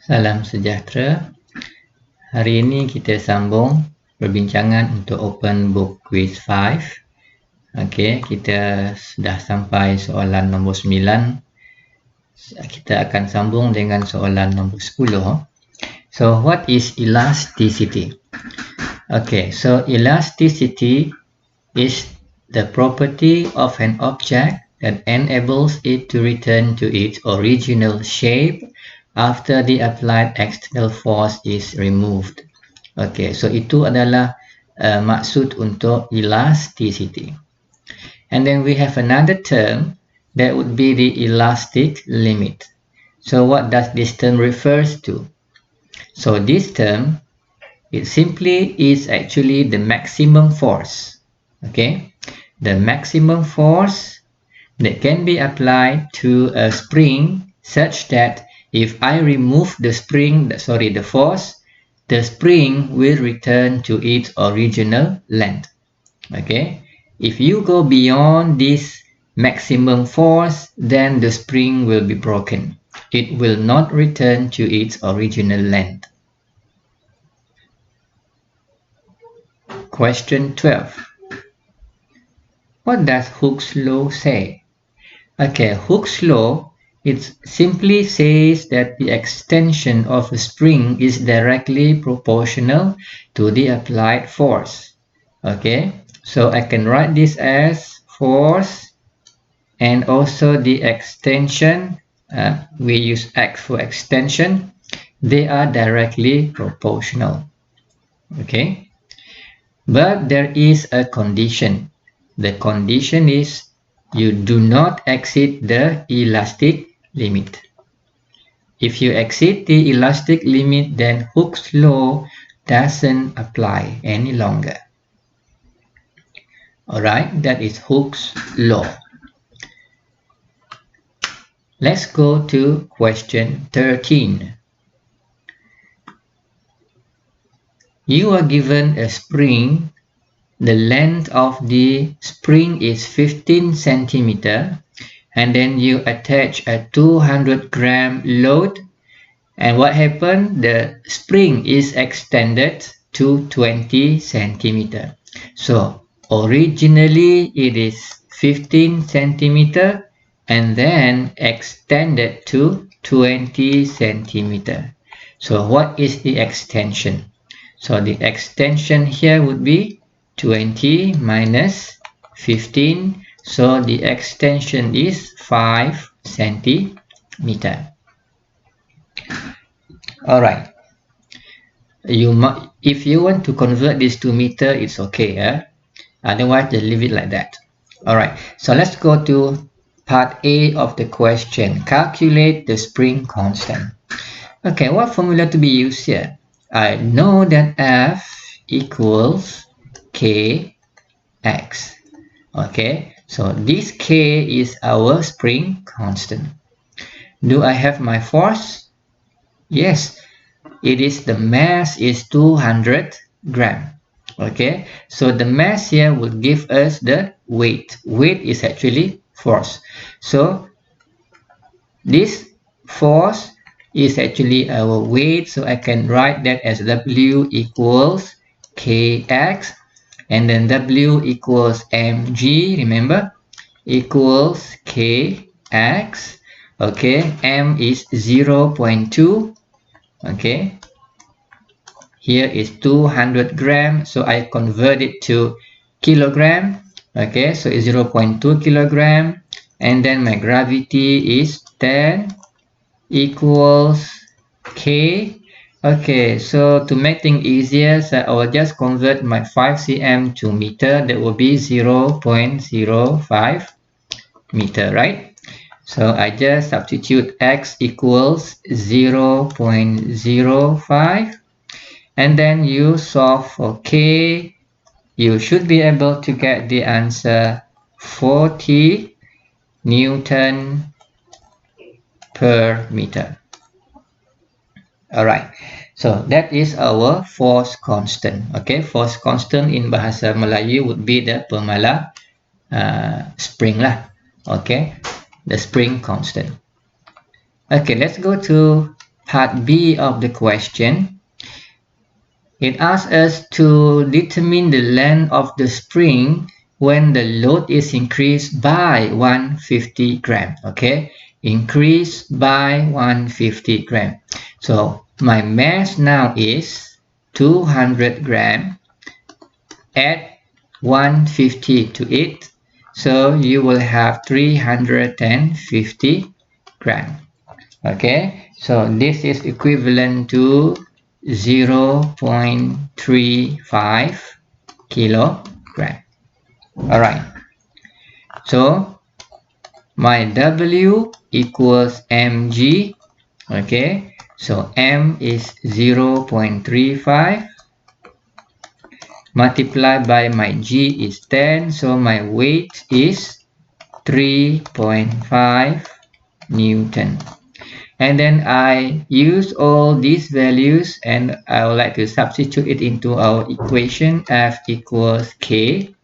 Salam sejahtera. Hari ini kita sambung perbincangan untuk Open Book Quiz 5. Okey, kita sudah sampai soalan nombor 9. Kita akan sambung dengan soalan nombor 10. So, what is elasticity? Okay, so elasticity is the property of an object that enables it to return to its original shape after the applied external force is removed. Okay, so itu adalah maksud untuk elasticity. And then we have another term that would be the elastic limit. So what does this term refers to? So this term, it simply is actually the maximum force. Okay, the maximum force that can be applied to a spring such that if I remove the force, the spring will return to its original length. Okay, if you go beyond this maximum force, then the spring will be broken. It will not return to its original length. Question 12. What does Hooke's law say? Okay, Hooke's law, it simply says that the extension of a spring is directly proportional to the applied force. Okay, so I can write this as force and also the extension. We use X for extension. They are directly proportional. Okay, but there is a condition. The condition is you do not exceed the elastic limit. If you exceed the elastic limit, then Hooke's law doesn't apply any longer. Alright, that is Hooke's law. Let's go to question 13. You are given a spring. The length of the spring is 15 centimeter, and then you attach a 200-gram load, and what happened? The spring is extended to 20 centimeter. So originally it is 15 centimeter and then extended to 20 centimeter. So what is the extension? So the extension here would be 20 minus 15, so the extension is 5 centimeter. Alright, if you want to convert this to meter, it's okay. Otherwise, just leave it like that. Alright, so let's go to part A of the question. Calculate the spring constant. Okay, what formula to be used here? I know that F equals Kx. Okay, so this K is our spring constant. Do I have my force? Yes, it is the mass is 200 gram. Okay, so the mass here will give us the weight. Weight is actually force. So this force is actually our weight. So I can write that as W equals Kx. And then W equals mg, remember, equals Kx. Okay, m is 0.2. Okay, here is 200 grams, so I convert it to kilogram. Okay, so it's 0.2 kilogram, and then my gravity is 10 equals K. Okay, so to make things easier, so I will just convert my 5 cm to meter. That will be 0.05 meter, right? So I just substitute x equals 0.05, and then you solve for K. You should be able to get the answer 40 Newton per meter. Alright, so that is our force constant. Okay, force constant in bahasa Melayu would be the pemalas spring lah. Okay, the spring constant. Okay, let's go to part B of the question. It asks us to determine the length of the spring when the load is increased by 150 gram. Okay, increased by 150 gram. So my mass now is 200 gram. Add 150 to it, so you will have 350 gram. Okay, so this is equivalent to 0.35 kilogram. All right, so my W equals mg. Okay, so m is 0.35 multiplied by my g is 10, so my weight is 3.5 Newton. And then I use all these values and I would like to substitute it into our equation. F equals kx.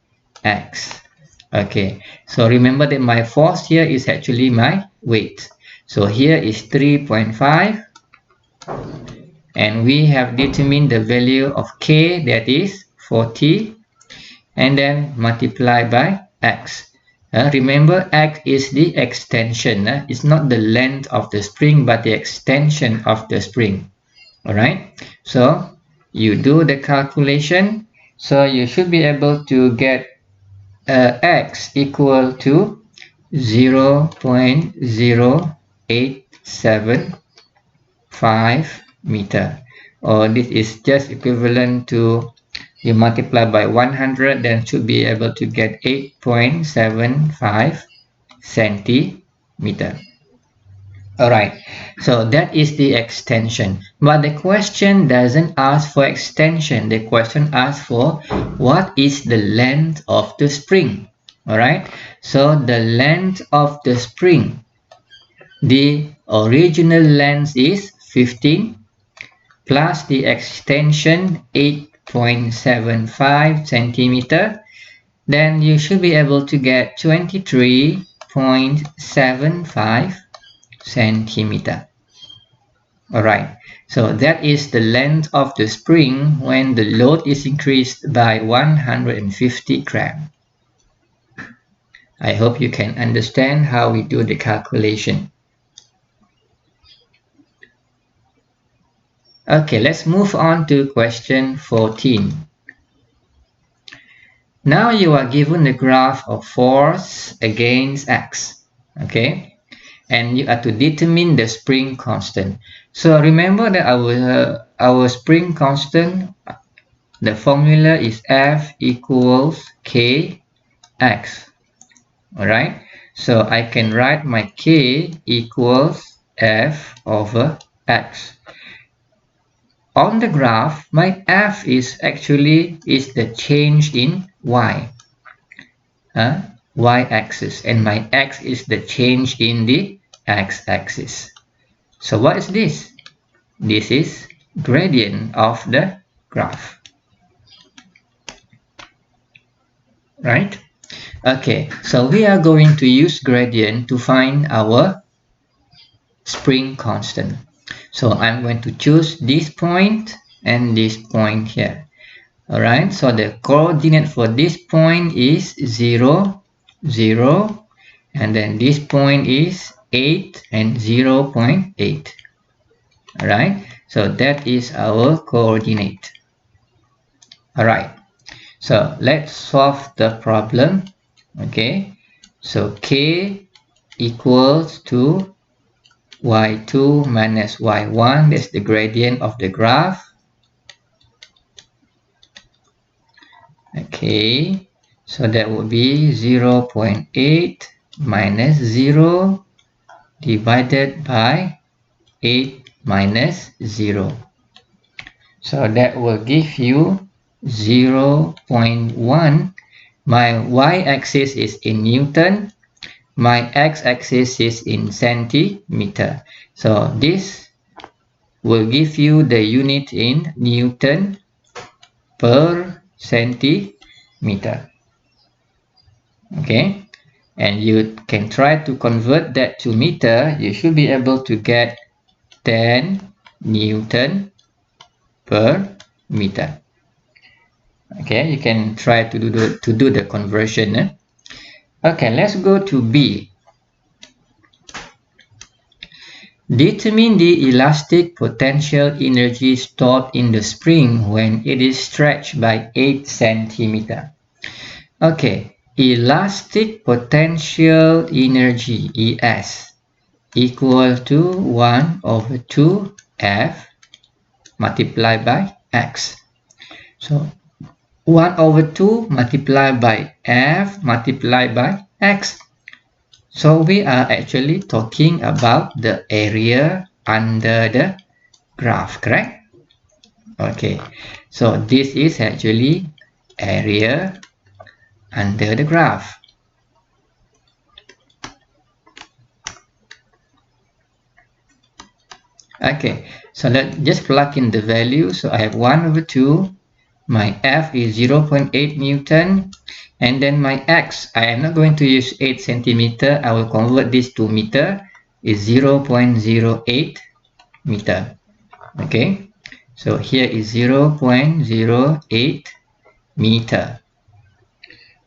Okay, so remember that my force here is actually my weight. So here is 3.5 and we have determined the value of k, that is 40, and then multiply by x. Remember, x is the extension. It's not the length of the spring, but the extension of the spring. All right, so you do the calculation, so you should be able to get x equal to 0.0875 meter, or this is just equivalent to, you multiply by 100, then should be able to get 8.75 centimeter. All right, so that is the extension, but the question doesn't ask for extension. The question asks for what is the length of the spring. All right, so the length of the spring, the original length is 15 plus the extension 8.75 centimeter, then you should be able to get 23.75 centimeter. Alright, so that is the length of the spring when the load is increased by 150 gram. I hope you can understand how we do the calculation. Okay, let's move on to question 14. Now you are given the graph of force against x, okay, and you are to determine the spring constant. So remember that our spring constant, the formula is F equals kx. All right, so I can write my k equals F over x. On the graph, my F is actually the change in y, y-axis, and my x is the change in the x-axis. So what is this? This is gradient of the graph, right? Okay, so we are going to use gradient to find our spring constant. So I'm going to choose this point and this point here. All right, so the coordinate for this point is 0, 0, and then this point is 8 and 0.8. All right, so that is our coordinate. All right, so let's solve the problem. Okay, so k equals to y2 minus y1, that's the gradient of the graph. Okay, so that would be 0.8 minus 0 divided by 8 minus 0. So that will give you 0.1. My y-axis is in Newton. My x-axis is in centimeter. So this will give you the unit in Newton per centimeter. Okay, and you can try to convert that to meter. You should be able to get 10 Newton per meter. Okay, you can try to do the conversion. Okay, let's go to B. Determine the elastic potential energy stored in the spring when it is stretched by 8 cm. Okay, elastic potential energy ES equal to 1 over 2 F multiplied by X. So 1 over 2 multiplied by F multiplied by X. So we are actually talking about the area under the graph, correct? Okay, so this is actually area under the graph. Okay, so let's just plug in the value. So I have 1 over 2. My F is 0.8 Newton. And then my X, I am not going to use 8 centimeter. I will convert this to meter. Is 0.08 meter. Okay, so here is 0.08 meter.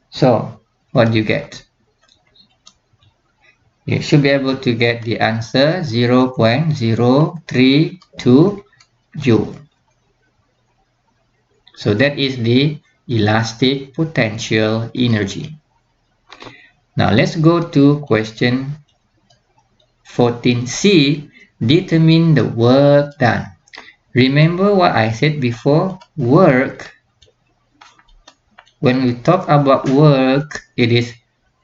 So what do you get? You should be able to get the answer 0.032 joule. So that is the elastic potential energy. Now let's go to question 14C. Determine the work done. Remember what I said before? Work. When we talk about work, it is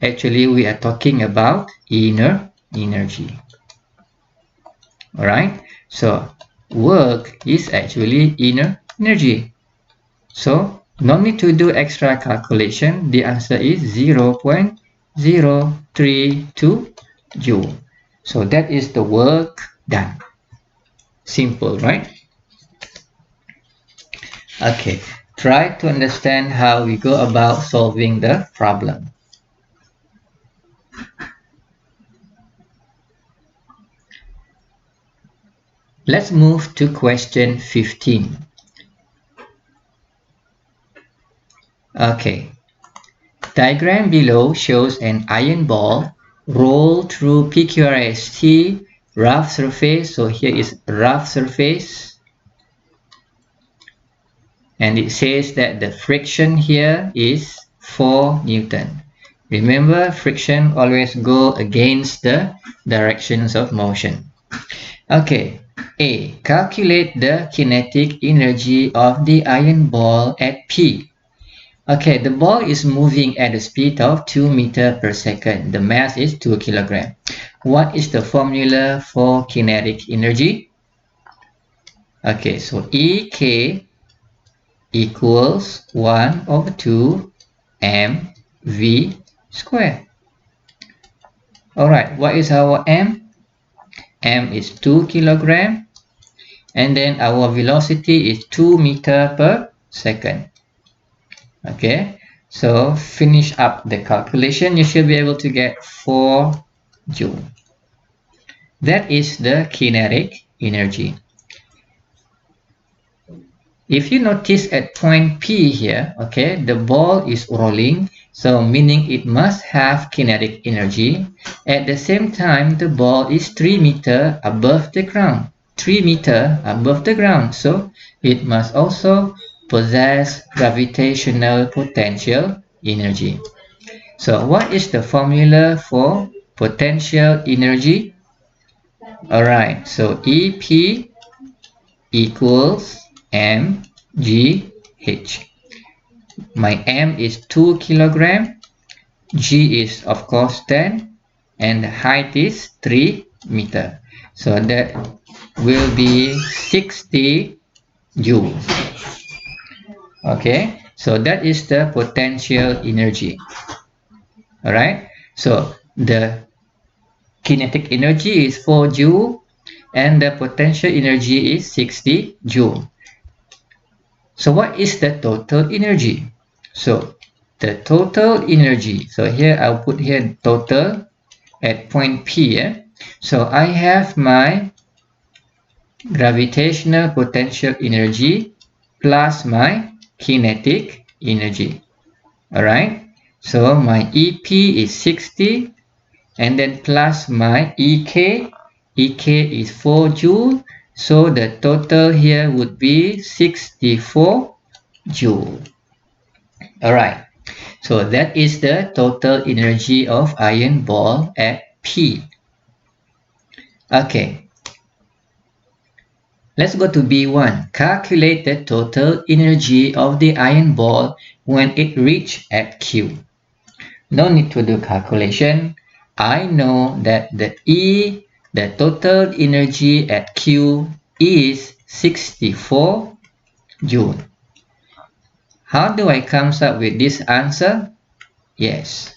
actually we are talking about energy. Alright, so work is actually energy. So no need to do extra calculation. The answer is 0.032 joule. So that is the work done. Simple, right? Okay, try to understand how we go about solving the problem. Let's move to question 15. Okay, diagram below shows an iron ball rolled through PQRST rough surface. So here is rough surface. And it says that the friction here is 4 Newton. Remember, friction always go against the directions of motion. Okay, A. Calculate the kinetic energy of the iron ball at P. Okay, the ball is moving at a speed of 2 meters per second. The mass is 2 kilograms. What is the formula for kinetic energy? Okay, so EK equals 1 over 2 mv squared. Alright, what is our m? M is 2 kilogram, and then our velocity is 2 meters per second. Okay, so finish up the calculation. You should be able to get 4 joule. That is the kinetic energy. If you notice at point P here, okay, the ball is rolling, so meaning it must have kinetic energy. At the same time, the ball is 3 meters above the ground. 3 meters above the ground, so it must also possess gravitational potential energy. So what is the formula for potential energy? Alright, so EP equals mgh. My m is 2 kilogram, g is of course 10, and the height is 3 meter. So that will be 60 joules. Okay, so that is the potential energy. Alright, so the kinetic energy is 4 joule and the potential energy is 60 joule. So what is the total energy? So the total energy, so here I'll put here total at point P. So I have my gravitational potential energy plus my kinetic energy. Alright, so my EP is 60 and then plus my EK. EK is 4 joule, so the total here would be 64 joule. Alright, so that is the total energy of iron ball at P. Okay, let's go to B1. Calculate the total energy of the iron ball when it reached at Q. No need to do calculation. I know that the total energy at Q is 64 joule. How do I come up with this answer? Yes,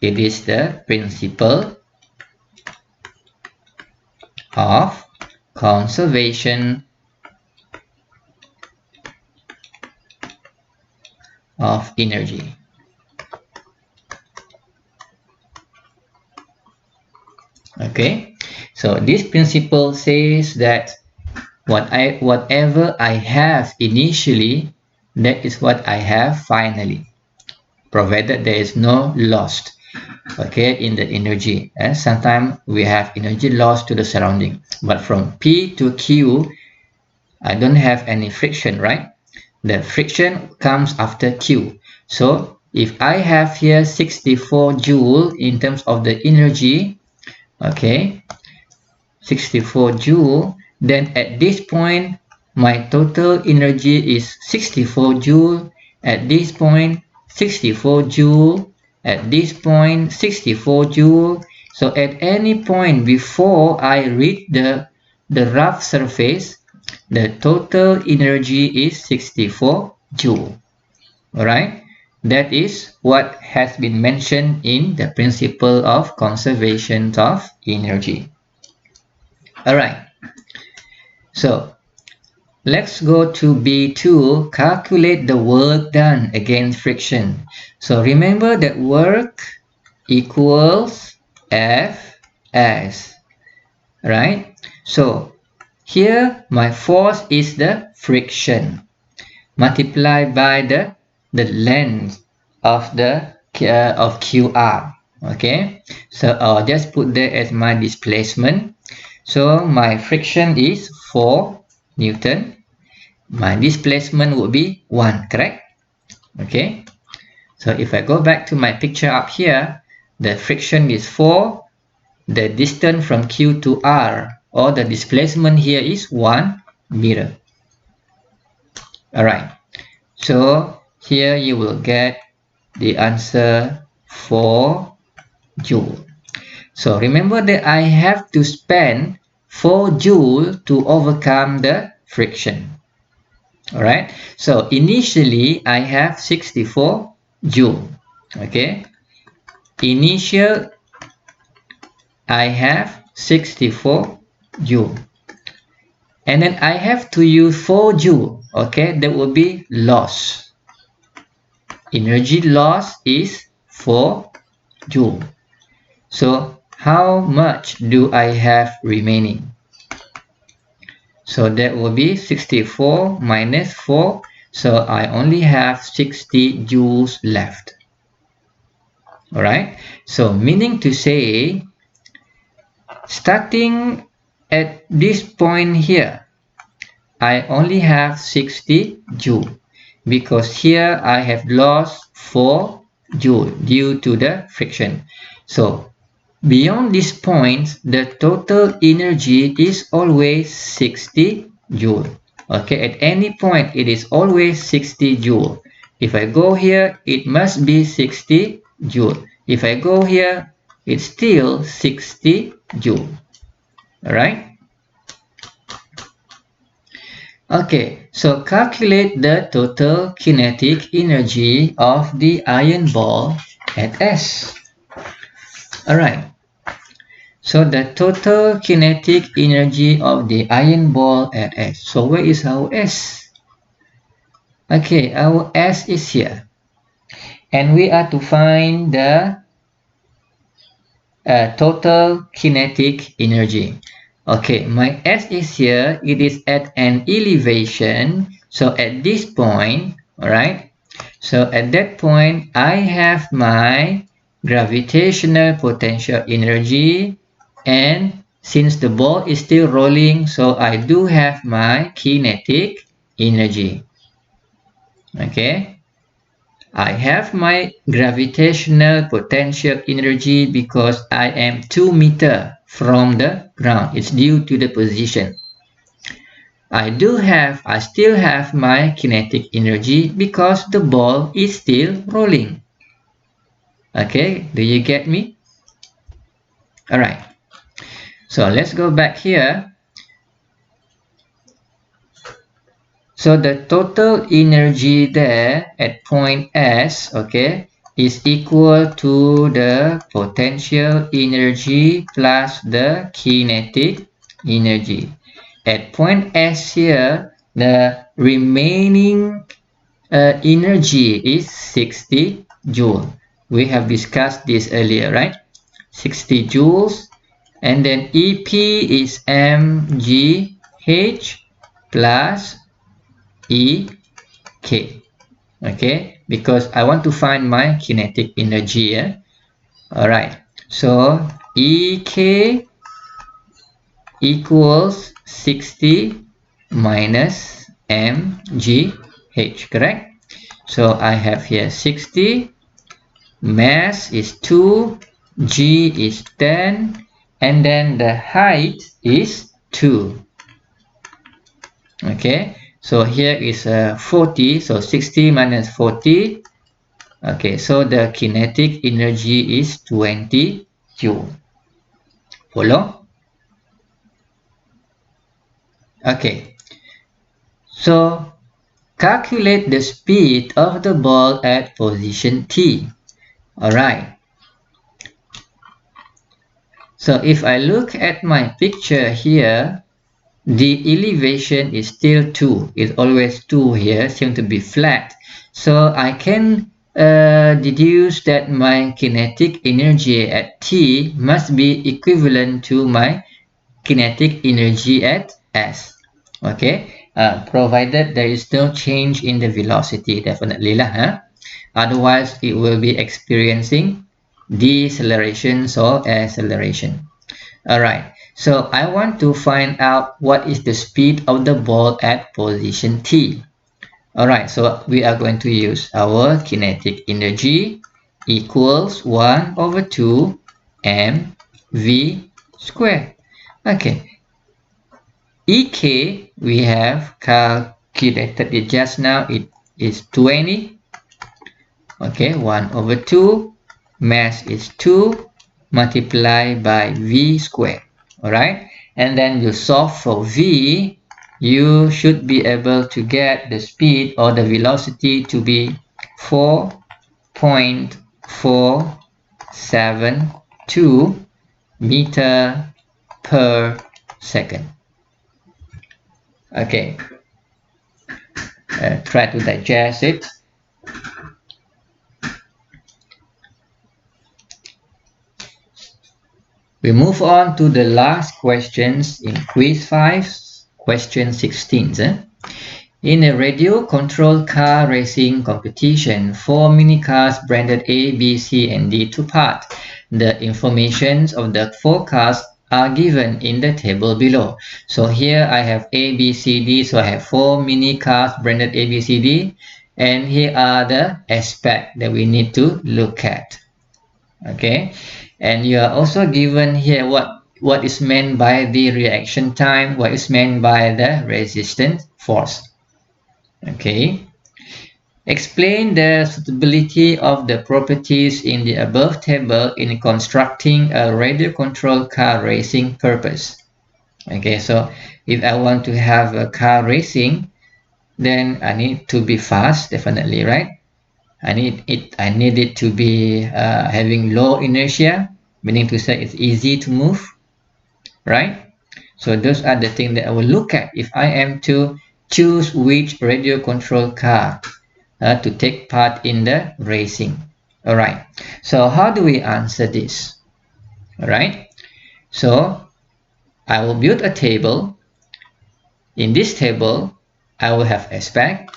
it is the principle of conservation of energy. Okay, so this principle says that whatever I have initially, that is what I have finally, provided there is no loss, okay, in the energy. And sometimes we have energy loss to the surrounding, but from P to Q, I don't have any friction, right? The friction comes after Q. So if I have here 64 joule in terms of the energy, okay, 64 joule, then at this point my total energy is 64 joule, at this point 64 joule, at this point 64 joule. So at any point before I reach the rough surface, the total energy is 64 joule. Alright, that is what has been mentioned in the principle of conservation of energy. Alright, so let's go to B2, calculate the work done against friction. So remember that work equals Fs, right? So here my force is the friction multiplied by the length of the of QR. Okay, so I'll just put that as my displacement. So my friction is 4 Newton. My displacement would be 1, correct? Okay, so if I go back to my picture up here, the friction is 4. The distance from Q to R, or the displacement here, is 1 meter. Alright, so here you will get the answer 4 joule. So remember that I have to spend 4 joule to overcome the friction. Alright, so initially I have 64 joule. Okay, initial I have 64 joule, and then I have to use 4 joule. Okay, that will be loss. Energy loss is 4 joule. So how much do I have remaining? So that will be 64 minus 4. So I only have 60 joules left. Alright, so meaning to say, starting at this point here, I only have 60 joule, because here I have lost 4 joule due to the friction. So beyond this point, the total energy is always 60 joule. Okay, at any point it is always 60 joule. If I go here, it must be 60 joule. If I go here, it's still 60 joule. Alright? Okay, so calculate the total kinetic energy of the iron ball at S. Alright, so the total kinetic energy of the iron ball at S. So where is our S? Okay, our S is here. And we are to find the total kinetic energy. Okay, my S is here. It is at an elevation. So at this point, all right. So at that point, I have my gravitational potential energy, and since the ball is still rolling, so I do have my kinetic energy. Okay, I have my gravitational potential energy because I am 2 meters from the ground. It's due to the position. I still have my kinetic energy because the ball is still rolling. Okay, do you get me? All right, so let's go back here. So the total energy there at point S, okay, is equal to the potential energy plus the kinetic energy. At point S here, the remaining energy is 60 joule. We have discussed this earlier, right? 60 joules, and then EP is mgh plus ek. Okay, because I want to find my kinetic energy. All right, so ek equals 60 minus mgh, correct? So I have here 60, mass is 2, g is 10, and then the height is 2. Okay, so here is 40, so 60 minus 40. Okay, so the kinetic energy is 20 joule. Follow? Okay, so calculate the speed of the ball at position T. Alright, so if I look at my picture here, the elevation is still 2. It's always 2 here, seems to be flat. So I can deduce that my kinetic energy at T must be equivalent to my kinetic energy at S. Okay, provided there is no change in the velocity, definitely lah. Otherwise, it will be experiencing deceleration or acceleration. Alright, so I want to find out what is the speed of the ball at position T. Alright, so we are going to use our kinetic energy equals 1 over 2 mv squared. Okay, Ek we have calculated it just now. It is 20. Okay, 1 over 2, mass is 2, multiplied by v squared. Alright, and then you solve for v, you should be able to get the speed or the velocity to be 4.472 meter per second. Okay, try to digest it. We move on to the last questions in quiz 5, question 16. In a radio-controlled car racing competition, 4 minicars branded A, B, C, and D took part. The information of the 4 cars are given in the table below. So here I have A, B, C, D. So I have 4 minicars branded A, B, C, D. And here are the aspects that we need to look at. Okay, and you are also given here what is meant by the reaction time, what is meant by the resistance force. Okay, explain the suitability of the properties in the above table in constructing a radio controlled car racing purpose. Okay, so if I want to have a car racing, then I need to be fast, definitely, right? I need it to be having low inertia, meaning to say it's easy to move, right? So those are the things that I will look at if I am to choose which radio control car to take part in the racing. All right, so how do we answer this? All right, so I will build a table. In this table, I will have aspect.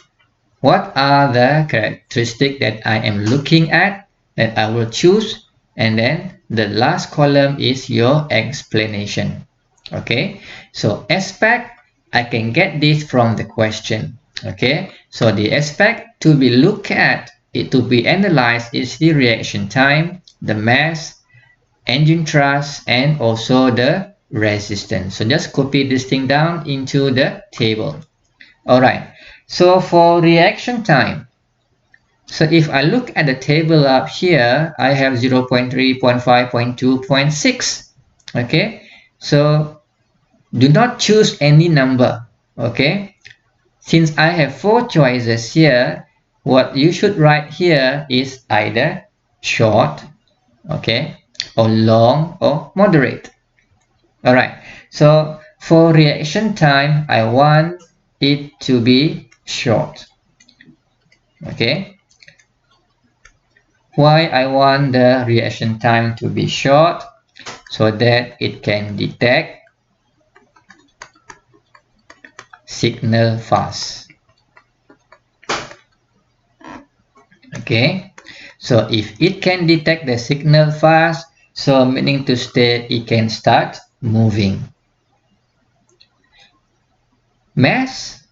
What are the characteristics that I am looking at that I will choose? And then the last column is your explanation. Okay, so aspect, I can get this from the question. Okay, so the aspect to be looked at, it to be analyzed is the reaction time, the mass, engine thrust, and also the resistance. So just copy this thing down into the table. All right, so for reaction time, so if I look at the table up here, I have 0 0.3, 0 0.5, 0.2, 0.6. Okay, so do not choose any number. Okay, since I have 4 choices here, what you should write here is either short, okay, or long or moderate. All right, so for reaction time, I want it to be short. Okay, why I want the reaction time to be short? So that it can detect signal fast. Okay, so if it can detect the signal fast, so meaning to say it can start moving. Mass.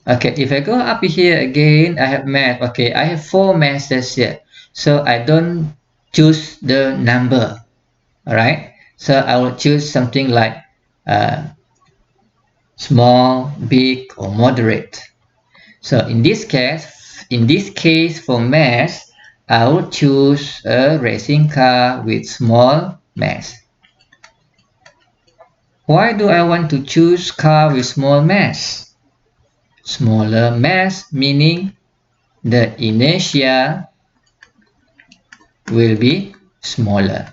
Okay, if I go up here again, I have mass. Okay, I have 4 masses here, so I don't choose the number. All right, so I will choose something like small, big, or moderate. So in this case for mass, I will choose a racing car with small mass. Why do I want to choose car with small mass? Smaller mass meaning the inertia will be smaller.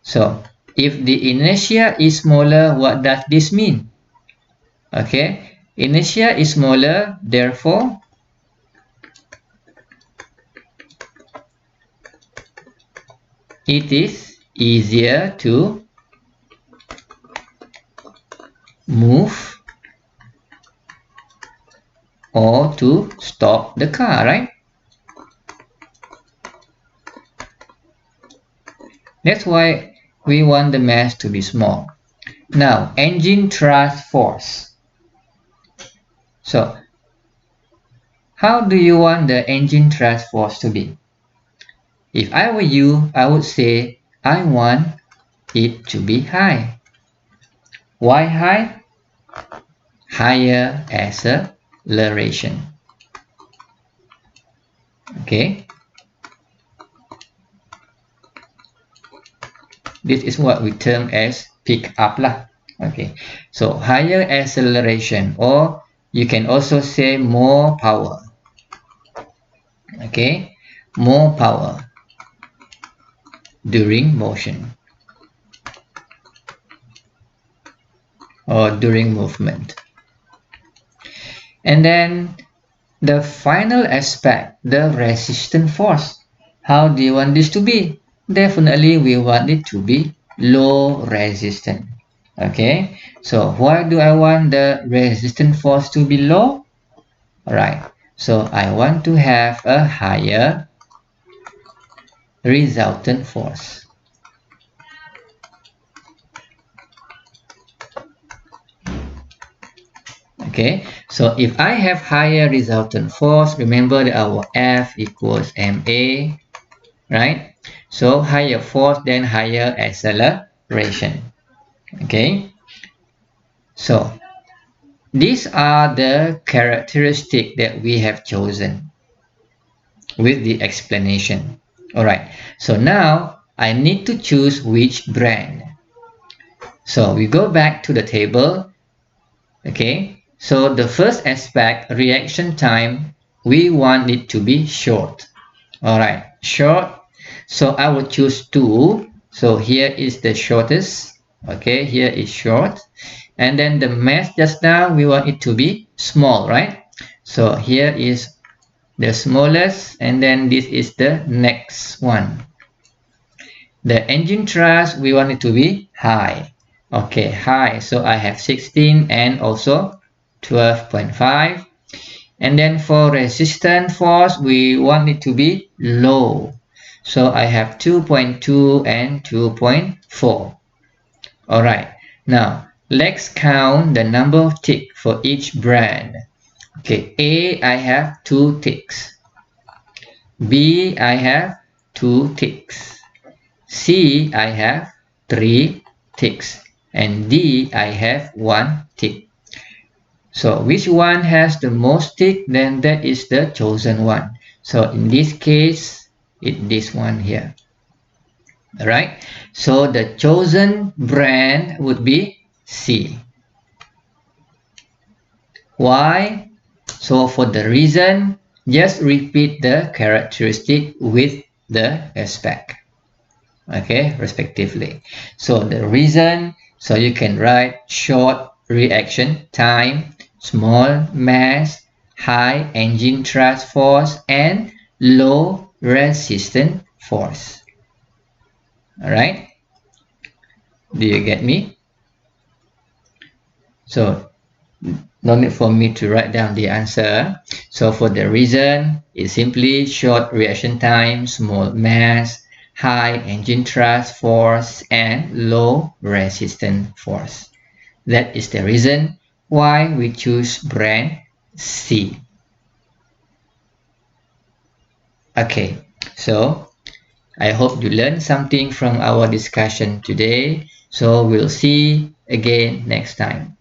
So if the inertia is smaller, what does this mean? Okay, inertia is smaller, therefore it is easier to move or to stop the car, right? That's why we want the mass to be small. Now, engine thrust force. So, how do you want the engine thrust force to be? If I were you, I would say I want it to be high. Why high? Higher acceleration. Okay. This is what we term as pick up lah. Okay. So higher acceleration, or you can also say more power. Okay. More power during motion or during movement. And then the final aspect, the resistance force. How do you want this to be? Definitely we want it to be low resistance. Okay, so why do I want the resistance force to be low? Alright, so I want to have a higher resultant force. Okay, so if I have higher resultant force, remember that our F equals ma, right? So higher force, then higher acceleration. Okay, so these are the characteristics that we have chosen with the explanation. Alright, so now I need to choose which brand. So we go back to the table. Okay, so the first aspect, reaction time, we want it to be short. Alright, short. So I will choose 2. So here is the shortest. Okay, here is short. And then the mass just now, we want it to be small, right? So here is the smallest, and then this is the next one. The engine thrust, we want it to be high. Okay, high. So I have 16 and also 12.5. And then for resistance force, we want it to be low. So I have 2.2 and 2.4. All right. Now let's count the number of ticks for each brand. Okay, A, I have 2 ticks. B, I have 2 ticks. C, I have 3 ticks. And D, I have 1 tick. So which one has the most tick? Then that is the chosen one. So in this case, this one here. All right. So the chosen brand would be C. Why? So for the reason, just repeat the characteristic with the aspect. Okay, respectively. So the reason, so you can write short reaction time, small mass, high engine thrust force, and low resistance force. All right, do you get me? So no need for me to write down the answer. So for the reason, it's simply short reaction time, small mass, high engine thrust force, and low resistance force. That is the reason why we choose brand C. Okay, so I hope you learned something from our discussion today. So we'll see again next time.